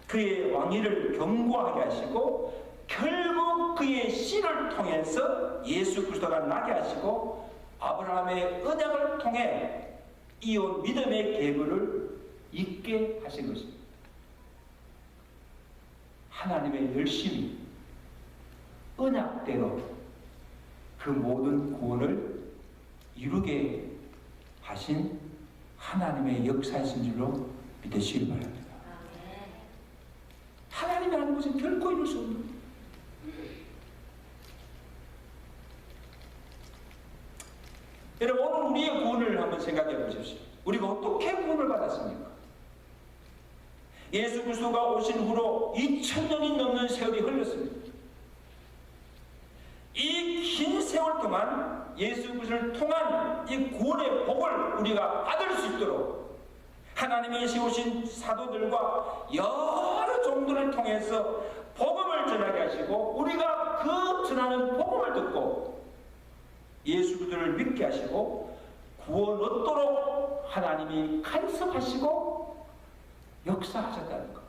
[SPEAKER 1] 그의 왕위를 견고하게 하시고 결국 그의 씨를 통해서 예수 그리스도가 나게 하시고 아브라함의 언약을 통해 이온 믿음의 계보를 잇게 하신 것입니다. 하나님의 열심히 언약대로 그 모든 구원을 이루게 하신 하나님의 역사이신 줄로 믿으시기 바랍니다. 하나님이 하는 것은 결코 이룰 수 없는 거예요. 여러분 오늘 우리의 구원을 한번 생각해 보십시오. 우리가 어떻게 구원을 받았습니까? 예수 그리스도가 오신 후로 2000년이 넘는 세월이 흘렀습니다. 이 긴 세월 동안 예수 그리스도를 통한 이 구원의 복을 우리가 받을 수 있도록 하나님이 세우신 사도들과 여러 종들을 통해서 복음을 전하게 하시고 우리가 그 전하는 복음을 듣고 예수 그리스도를 믿게 하시고 구원 얻도록 하나님이 간섭하시고 역사하셨다는 것.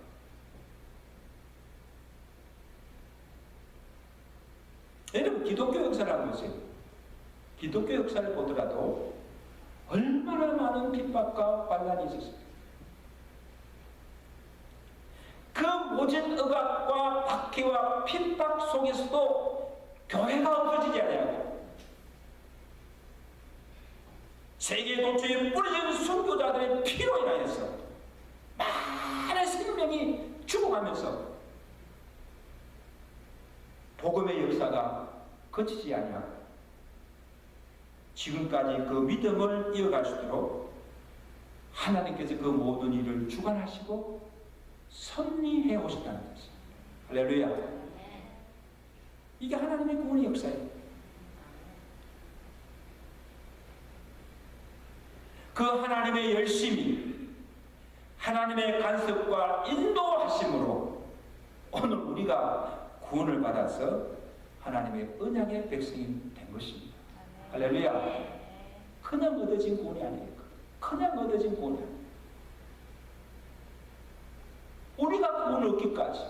[SPEAKER 1] 여러분 기독교 역사를 한번 보세요. 기독교 역사를 보더라도 얼마나 많은 핍박과 반란이 있었습니까? 그 모진 억압과 박해와 핍박 속에서도 교회가 없어지지 않냐고. 세계 도처에 뿌려진 순교자들의 피로 인하여서 많은 생명이 죽어가면서 복음의 역사가 거치지 아니하고 지금까지 그 믿음을 이어갈 수 있도록 하나님께서 그 모든 일을 주관하시고 섭리해 오셨다는 것입니다. 할렐루야. 이게 하나님의 구원의 역사예요. 그 하나님의 열심이 하나님의 간섭과 인도하심으로 오늘 우리가 구원을 받아서 하나님의 언약의 백성이 된 것입니다. 할렐루야. 그냥 얻어진 구원이 아니니까. 그냥 얻어진 구원이 아니에요. 우리가 구원을 얻기까지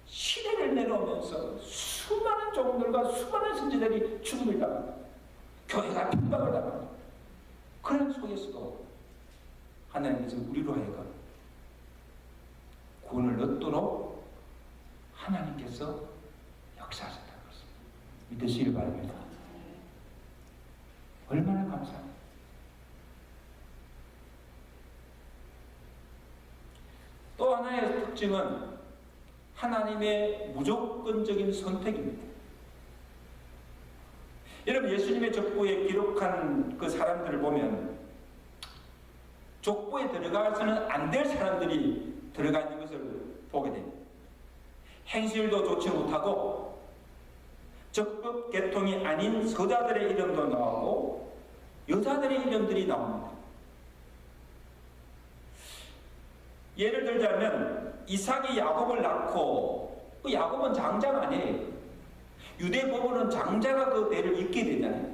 [SPEAKER 1] 시대를 내려오면서 수많은 종들과 수많은 선지자들이 죽음을 당합니다. 교회가 핍박을 당합니다. 그런 속에서도 하나님께서 우리로 하여금 구원을 얻도록 하나님께서 역사하셨다는 것을 믿으시길 바랍니다. 얼마나 감사합니다. 또 하나의 특징은 하나님의 무조건적인 선택입니다. 여러분, 예수님의 족보에 기록한 그 사람들을 보면 족보에 들어가서는 안 될 사람들이 들어가 있는 것을 보게 됩니다. 행실도 좋지 못하고 적법 계통이 아닌 서자들의 이름도 나오고 여자들의 이름들이 나옵니다. 예를 들자면 이삭이 야곱을 낳고 그 야곱은 장자가 아니에요. 유대 법원은 장자가 그 대를 잇게 되잖아요.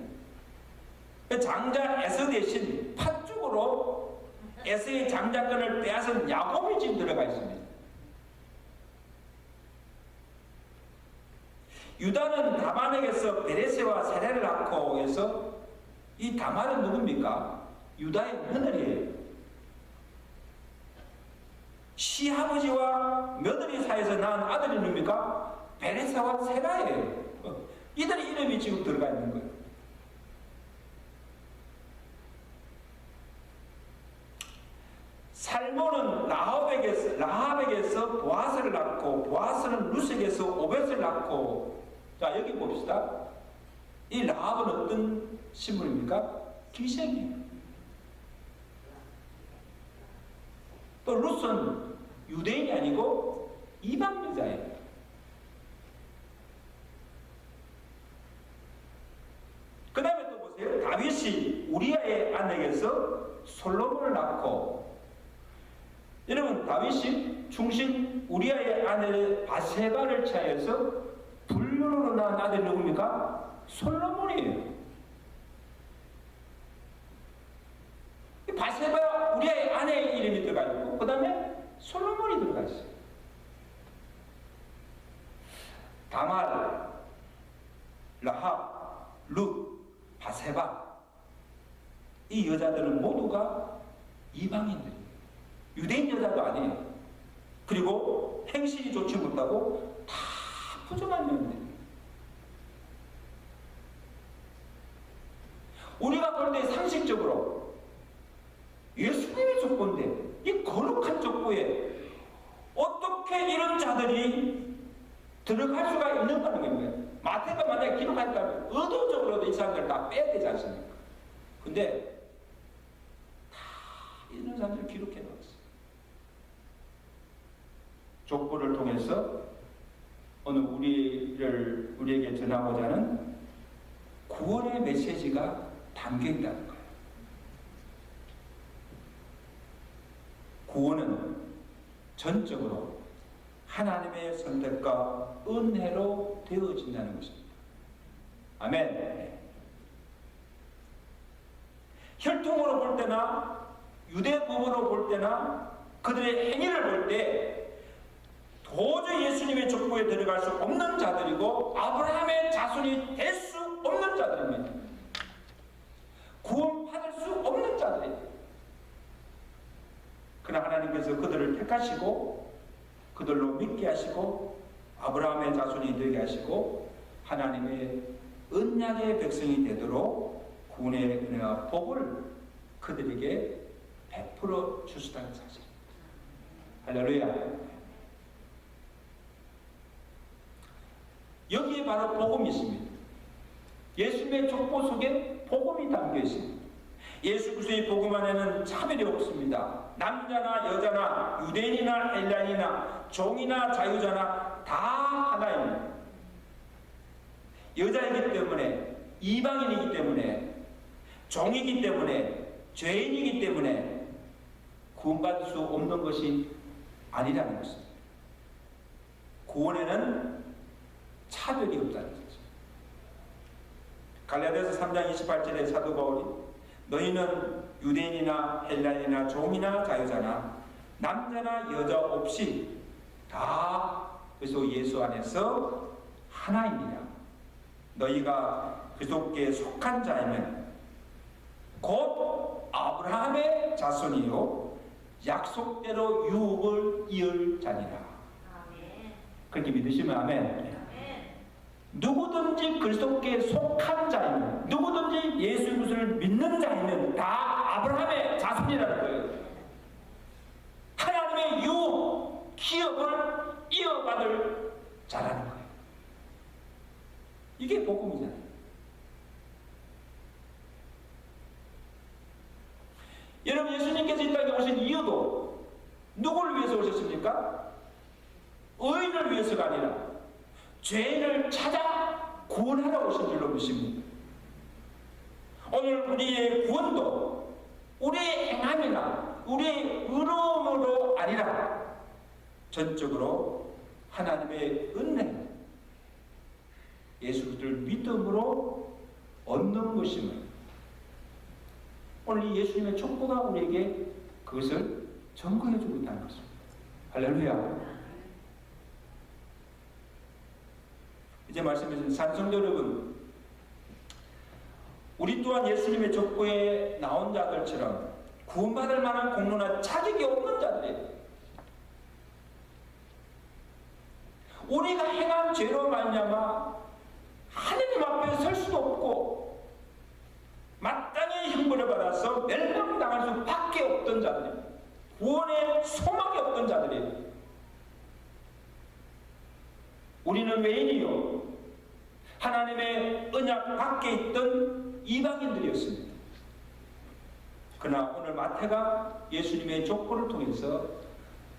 [SPEAKER 1] 장자 에서 대신 팥죽으로 에서의 장자권을 빼앗은 야곱이 지금 들어가 있습니다. 유다는 다만에게서 베레스와 세레를 낳고 해서 이 다말은 누굽니까? 유다의 며느리예요. 시아버지와 며느리 사이에서 낳은 아들이 누굽니까? 베레스와 세라예요. 이들의 이름이 지금 들어가 있는 거예요. 살몬은 라합에게서 보아스를 낳고 보아스는 룻에게서 오벳을 낳고, 자 여기 봅시다. 이 라합은 어떤 신분입니까? 기생이에요. 또 룻은 유대인이 아니고 이방 여자예요. 그 다음에 또 보세요. 다윗이 우리아의 아내에게서 솔로몬을 낳고, 여러분 다윗이 충신 우리아의 아내 바세바를 취하여서 불륜으로 낳은 아들이 누굽니까? 솔로몬이에요. 바세바 우리아의 아내의 이름이 들어가 있고 그 다음에 솔로몬이 들어가 있어요. 다말, 라합, 룻, 바세바, 이 여자들은 모두가 이방인들이에요. 유대인 여자도 아니에요. 그리고 행실이 좋지 못하고 다 부정한 여인들이에요. 우리가 볼 때 상식적으로 예수님의 족보인데 이 거룩한 족보에 어떻게 이런 자들이 들어갈 수가 있는 거예요. 마태가 만약에 기록했다면 의도적으로도 이 사람들 다 빼야 되지 않습니까? 근데 다 이런 사람들 기록해 놓았어요. 족보를 통해서 오늘 우리에게 전하고자 하는 구원의 메시지가 담겨 있다는 거예요. 구원은 전적으로 하나님의 선택과 은혜로 되어진다는 것입니다. 아멘. 혈통으로 볼 때나 유대법으로 볼 때나 그들의 행위를 볼 때 도저히 예수님의 족보에 들어갈 수 없는 자들이고 아브라함의 자손이 될 수 없는 자들입니다. 구원받을 수 없는 자들이에요. 그러나 하나님께서 그들을 택하시고 그들로 믿게 하시고 아브라함의 자손이 되게 하시고 하나님의 언약의 백성이 되도록 구원의 은혜와 복을 그들에게 베풀어 주시다는 사실입니다. 할렐루야. 여기에 바로 복음이 있습니다. 예수님의 족보 속에 복음이 담겨 있습니다. 예수 그리스도의 복음 안에는 차별이 없습니다. 남자나 여자나 유대인이나 헬라인이나 종이나 자유자나 다 하나입니다. 여자이기 때문에, 이방인이기 때문에, 종이기 때문에, 죄인이기 때문에 구원받을 수 없는 것이 아니라는 것입니다. 구원에는 차별이 없다는 거죠. 갈라디아서 3장 28절에 사도 바울이 너희는 유대인이나 헬라인이나 종이나 자유자나 남자나 여자 없이 다 그리스도 예수 안에서 하나입니다. 너희가 그리스도께 속한 자이면 곧 아브라함의 자손이요 약속대로 유업을 이을 자니라. 그렇게 믿으시면 아멘. 누구든지 그리스도께 속한 자이면, 누구든지 예수 그리스도를 믿는 자이면 다 아브라함의 자손이라는 거예요. 하나님의 유업, 기업을 이어받을 자라는 거예요. 이게 복음이잖아요. 여러분, 예수님께서 이 땅에 오신 이유도 누구를 위해서 오셨습니까? 의인을 위해서가 아니라 죄인을 찾아 구원하러 오신 줄로 믿습니다. 오늘 우리의 구원도 우리의 행함이나 우리의 의로움으로 아니라 전적으로 하나님의 은혜, 예수 그리스도를 믿음으로 얻는 것임을, 오늘 이 예수님의 촉구가 우리에게 그것을 증거해 주고 있다는 것입니다. 할렐루야. 이제 말씀해주신 산성도 여러분, 우리 또한 예수님의 족보에 나온 자들처럼 구원받을 만한 공로나 자격이 없는 자들이에요. 우리가 행한 죄로 말미암아 하느님 앞에 설 수도 없고 마땅히 형벌을 받아서 멸망당할 수밖에 없던 자들이에요. 구원의 소망이 없던 자들이에요. 우리는 외인이요 하나님의 언약 밖에 있던 이방인들이었습니다. 그러나 오늘 마태가 예수님의 족보를 통해서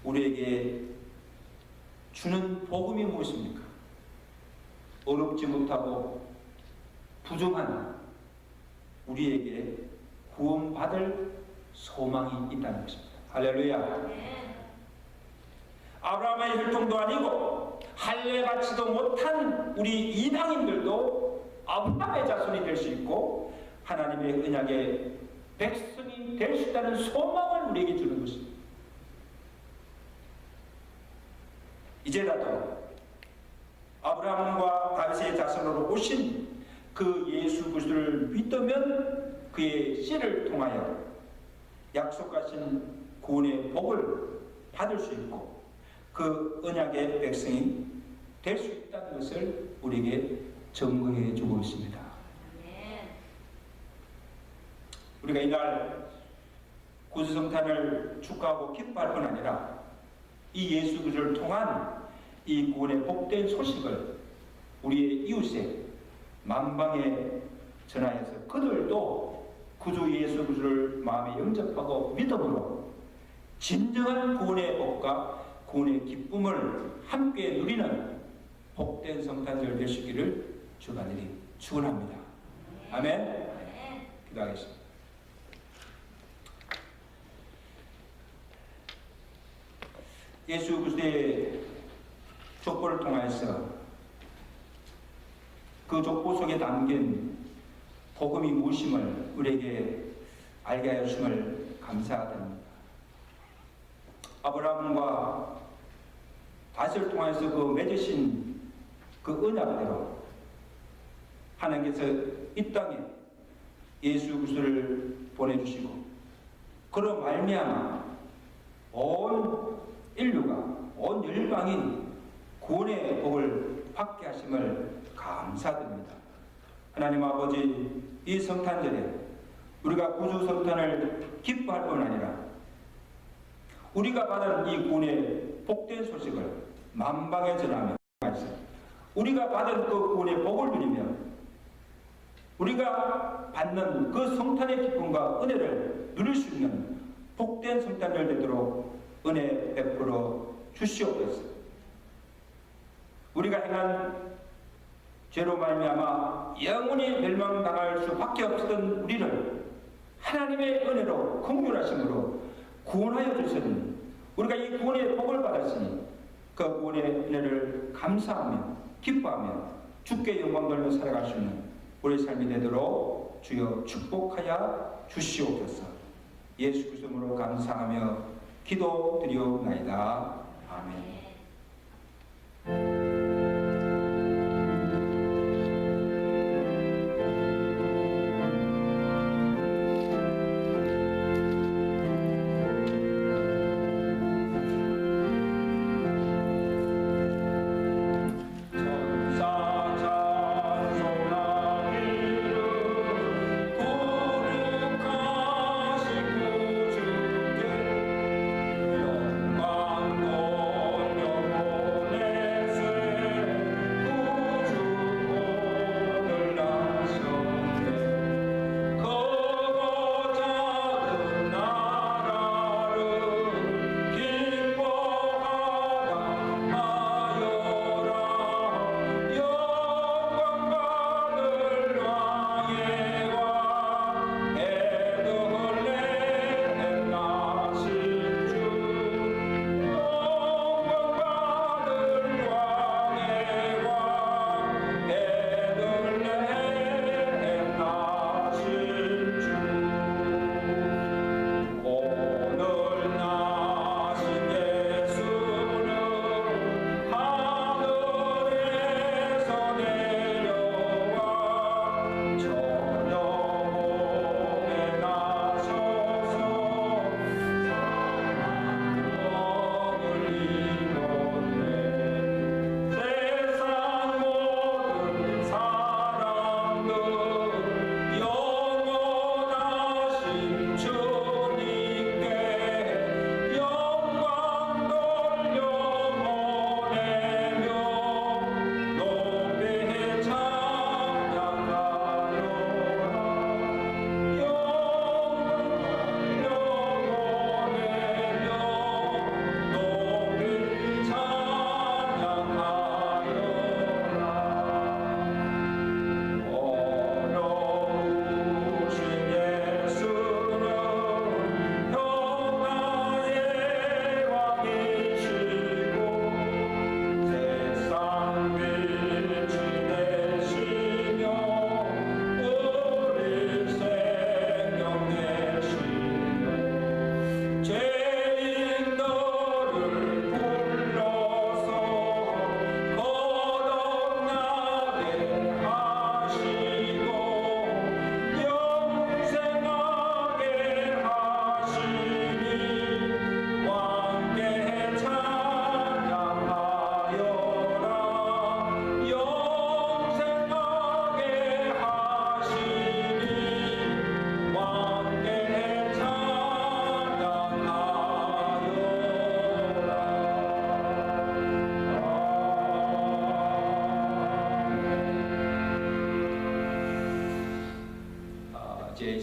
[SPEAKER 1] 우리에게 주는 복음이 무엇입니까? 어렵지 못하고 부정한 우리에게 구원받을 소망이 있다는 것입니다. 할렐루야. 아브라함의 혈통도 아니고 할례 받지도 못한 우리 이방인들도 아브라함의 자손이 될 수 있고 하나님의 언약의 백성이 될 수 있다는 소망을 우리에게 주는 것입니다. 이제라도 아브라함과 다윗의 자손으로 오신 그 예수 그리스도를 믿으면 그의 씨를 통하여 약속하신 구원의 복을 받을 수 있고 그 언약의 백성이 될 수 있다는 것을 우리에게 증거해 주고 있습니다. 우리가 이날 구주성탄을 축하하고 기뻐할 뿐 아니라 이 예수 그리스도를 통한 이 구원의 복된 소식을 우리의 이웃에 만방에 전하여서 그들도 구주 예수 그리스도를 마음에 영접하고 믿음으로 진정한 구원의 복과 구원의 기쁨을 함께 누리는 복된 성탄절 되시기를 주간절히 축원합니다. 아멘. 기도하겠습니다. 예수 그리스도의 족보를 통하여서 그 족보 속에 담긴 복음이 무엇임을 우리에게 알게 하여 주심을 감사드립니다. 아브라함과 다윗을 통해서 그 맺으신 그 언약대로 하나님께서 이 땅에 예수 그리스도를 보내주시고 그로 말미암아 온 인류가 온 열방이 구원의 복을 받게 하심을 감사드립니다. 하나님 아버지, 이 성탄절에 우리가 구주 성탄을 기뻐할 뿐 아니라 우리가 받은 이 구원의 복된 소식을 만방에 전하며 우리가 받은 그 구원의 복을 누리며 우리가 받는 그 성탄의 기쁨과 은혜를 누릴 수 있는 복된 성탄절 되도록 은혜 베풀어 주시옵소서. 우리가 행한 죄로 말미암아 영원히 멸망당할 수밖에 없었던 우리를 하나님의 은혜로 긍휼하심으로 구원하여 주시니 우리가 이 구원의 복을 받았으니 그 구원의 은혜를 감사하며 기뻐하며 주께 영광 돌며 살아갈 수 있는 우리 삶이 되도록 주여 축복하여 주시옵소서. 예수 그리스도로 감사하며 기도드리옵나이다. 아멘.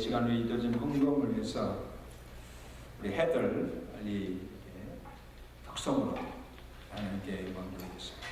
[SPEAKER 1] 시간을 이뤄진 헌금을 위해서 우리 해들 빨리 격성으로 하나님께 영광 드리겠습니다.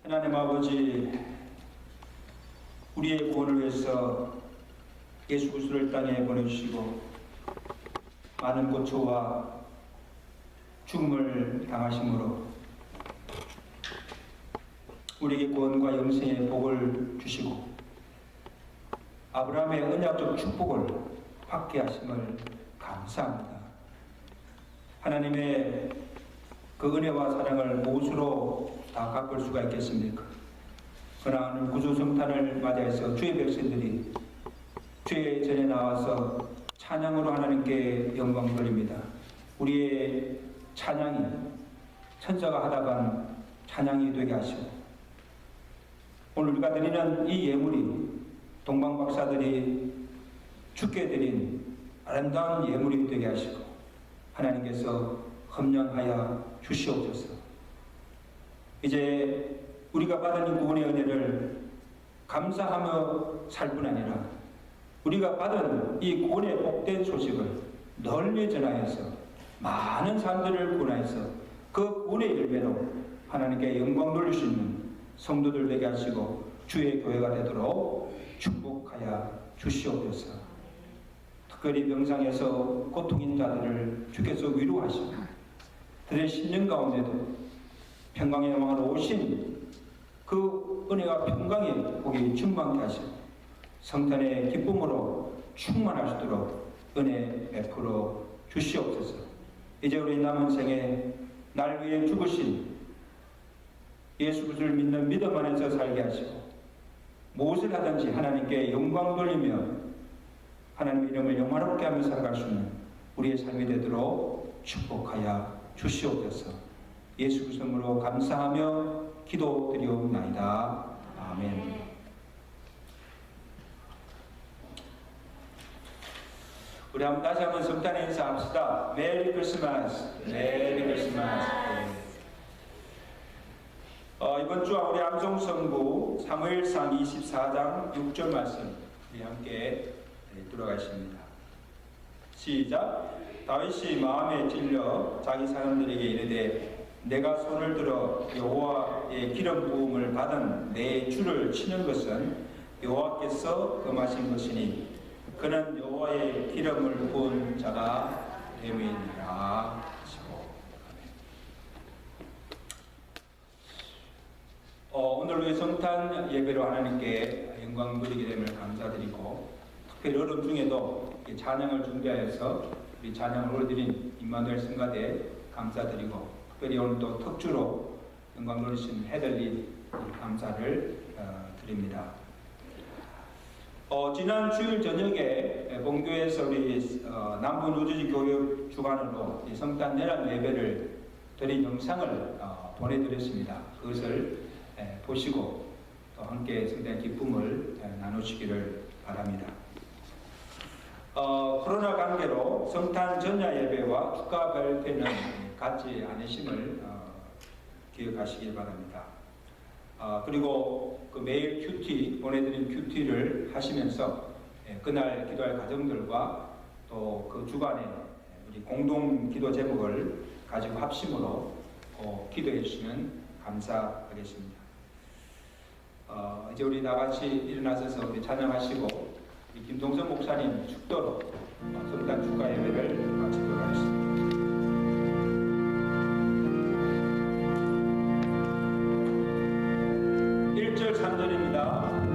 [SPEAKER 1] 하나님 아버지, 우리의 구원을 위해서 예수 그리스도를 땅에 보내주시고 많은 고초와 죽음을 당하심으로 우리에게 구원과 영생의 복을 주시고 아브라함의 언약적 축복을 받게 하심을 감사합니다. 하나님의 그 은혜와 사랑을 무엇으로 다 갚을 수가 있겠습니까? 그러나 오늘 구주 성탄을 맞이해서 주의 백성들이 주의 전에 나와서 찬양으로 하나님께 영광 돌립니다. 우리의 찬양이 천사가 하다간 찬양이 되게 하시고, 오늘 우리가 드리는 이 예물이 동방박사들이 주께 드린 아름다운 예물이 되게 하시고 하나님께서 헌령하여 주시옵소서. 이제 우리가 받은 이 구원의 은혜를 감사하며 살 뿐 아니라 우리가 받은 이 구원의 복된 소식을 널리 전하여서 많은 사람들을 구원하여서 그 구원의 열매로 하나님께 영광 돌릴 수 있는 성도들 되게 하시고 주의 교회가 되도록 축복하여 주시옵소서. 특별히 병상에서 고통인 자들을 주께서 위로하시고 그들의 심령 가운데도 평강의 영광으로 오신 그 은혜와 평강의 복이 충만케 하시고 성탄의 기쁨으로 충만할 수 있도록 은혜 베풀어 주시옵소서. 이제 우리 남은 생에 날 위해 죽으신 예수 그리스도를 믿는 믿음 안에서 살게 하시고 무엇을 하든지 하나님께 영광 돌리며 하나님의 이름을 영화롭게 하며 살아갈 수 있는 우리의 삶이 되도록 축복하여 주시옵소서. 예수 그리스도 이름으로 감사하며 기도드리옵나이다. 아멘. 우리 한번 다시 한번 성탄 인사합시다. 메리 크리스마스. 메리 크리스마스. 이번 주와 우리 암송성부 사무엘상 24장 6절 말씀 우리 함께 들어가십니다. 시작. 다윗이 마음에 찔려 자기 사람들에게 이르되 내가 손을 들어 여호와의 기름 부음을 받은 내 주를 치는 것은 여호와께서 금하신 것이니 그는 여호와의 기름을 부은 자가 됨이니라. 오늘 우리 성탄 예배로 하나님께 영광 드리게 됨을 감사드리고 특별히 여름 중에도 찬양을 준비하여서 우리 찬양을 올려드린 임마누엘 성가대 감사드리고 특별히 오늘 또 특주로 영광 돌리신 헤들리 감사를 드립니다. 지난 주일 저녁에 본교에서 우리 남부 누주지 교육 주관으로 성탄 내란 예배를 드린 영상을 보내드렸습니다. 그것을 보시고 또 함께 성탄의 기쁨을 나누시기를 바랍니다. 코로나 관계로 성탄 전야 예배와 축가 발표는 갖지 않으심을 기억하시길 바랍니다. 그리고 그 매일 큐티 보내드린 큐티를 하시면서 그날 기도할 가정들과 또 그 주간에 우리 공동 기도 제목을 가지고 합심으로 기도해 주시면 감사하겠습니다. 이제 우리 나같이 일어나셔서 우리 찬양하시고 우리 김동선 목사님 축도로 성탄 축가 예배를 마치도록 하겠습니다. 1절 3절입니다.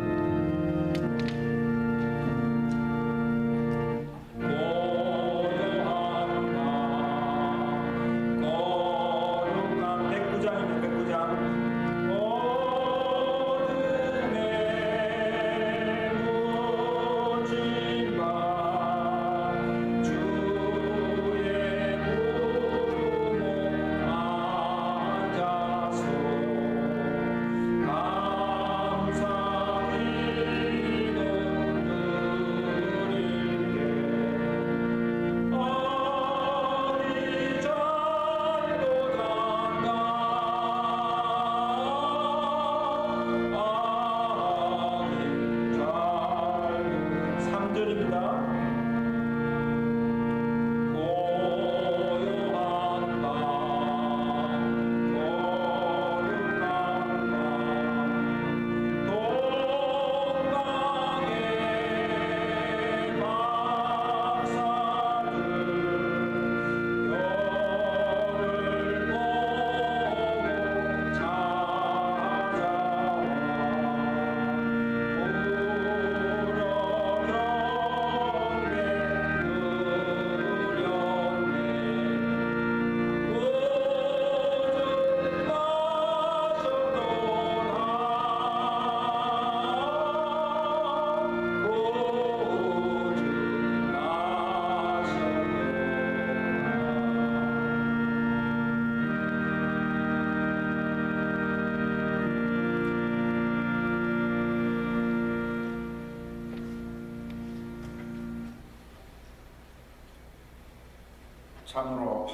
[SPEAKER 4] 참으로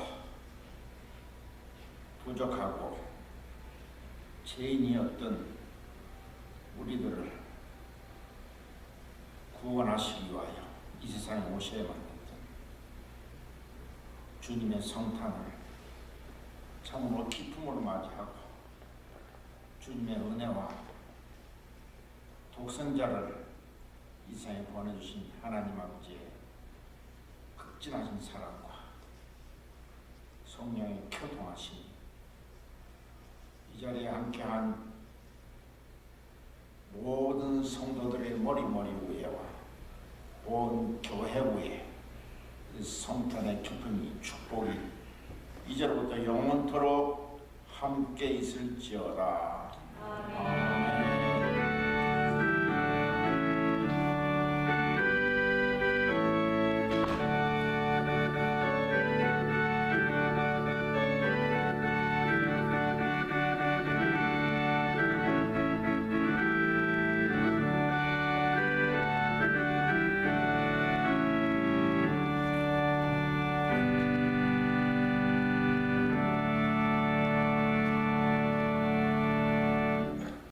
[SPEAKER 4] 부족하고 죄인이었던 우리들을 구원하시기 위하여 이 세상에 오셔야 만났던 주님의 성탄을 참으로 기쁨으로 맞이하고 주님의 은혜와 독생자를 이 세상에 보내주신 하나님 아버지의 극진하신 사랑과 성령의 교통하심이 이 자리에 함께한 모든 성도들의 머리 위에와 온 교회 위에 이 성탄의 기쁨이 축복이 이제로부터 영원토록 함께 있을지어다.
[SPEAKER 2] 아멘.